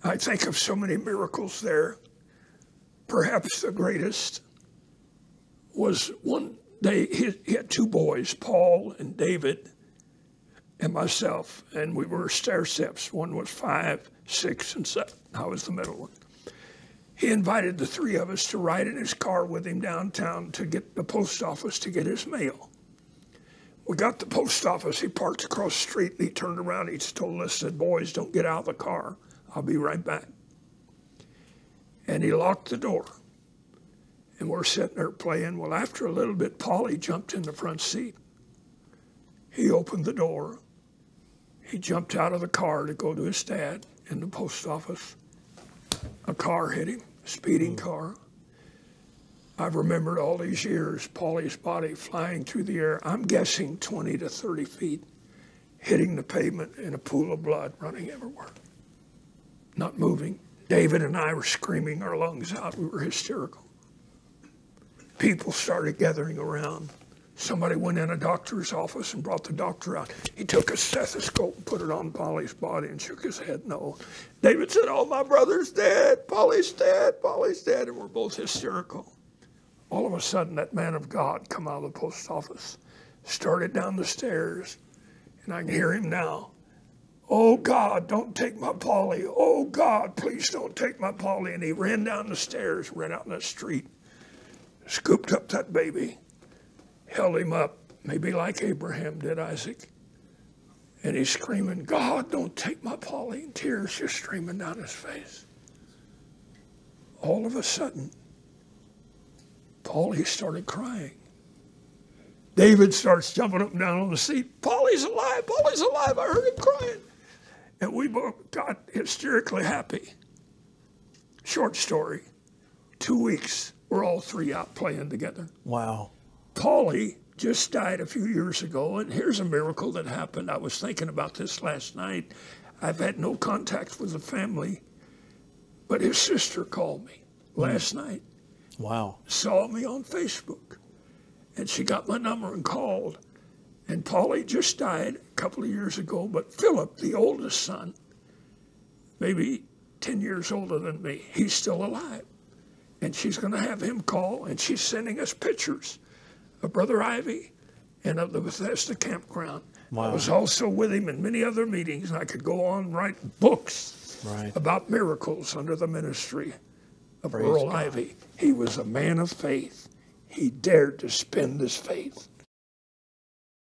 I think of so many miracles there. Perhaps the greatest was one day he had two boys, Paul and David, and myself, and we were stair steps. One was 5, 6, and 7. I was the middle one. He invited the three of us to ride in his car with him downtown to get the post office to get his mail. We got the post office. He parked across the street, and he turned around. He told us, said, "Boys, don't get out of the car. I'll be right back." And he locked the door. And we're sitting there playing. Well, after a little bit, Paulie jumped in the front seat. He opened the door. He jumped out of the car to go to his dad in the post office. A car hit him, a speeding car. I've remembered all these years, Paulie's body flying through the air, I'm guessing 20 to 30 feet, hitting the pavement in a pool of blood running everywhere. Not moving. David and I were screaming our lungs out. We were hysterical. People started gathering around. Somebody went in a doctor's office and brought the doctor out. He took a stethoscope and put it on Paulie's body and shook his head no. David said, "Oh, my brother's dead. Paulie's dead. Paulie's dead." And we're both hysterical. All of a sudden, that man of God come out of the post office, started down the stairs, and I can hear him now. "Oh, God, don't take my Paulie. Oh, God, please don't take my Paulie." And he ran down the stairs, ran out in the street, scooped up that baby, held him up, maybe like Abraham did Isaac. And he's screaming, "God, don't take my Paulie," and tears just streaming down his face. All of a sudden, Paulie started crying. David starts jumping up and down on the seat. "Paulie's alive, Paulie's alive." I heard him crying. And we both got hysterically happy. Short story, 2 weeks, we're all three out playing together. Wow. Paulie just died a few years ago, and here's a miracle that happened. I was thinking about this last night. I've had no contact with the family, but his sister called me last night. Wow. Saw me on Facebook, and she got my number and called. And Paulie just died a couple of years ago, but Philip, the oldest son, maybe 10 years older than me, he's still alive. And she's going to have him call, and she's sending us pictures of Brother IVIE and of the Bethesda campground. Wow. I was also with him in many other meetings, and I could go on and write books about miracles under the ministry of Earl IVIE. He was a man of faith. He dared to spend his faith.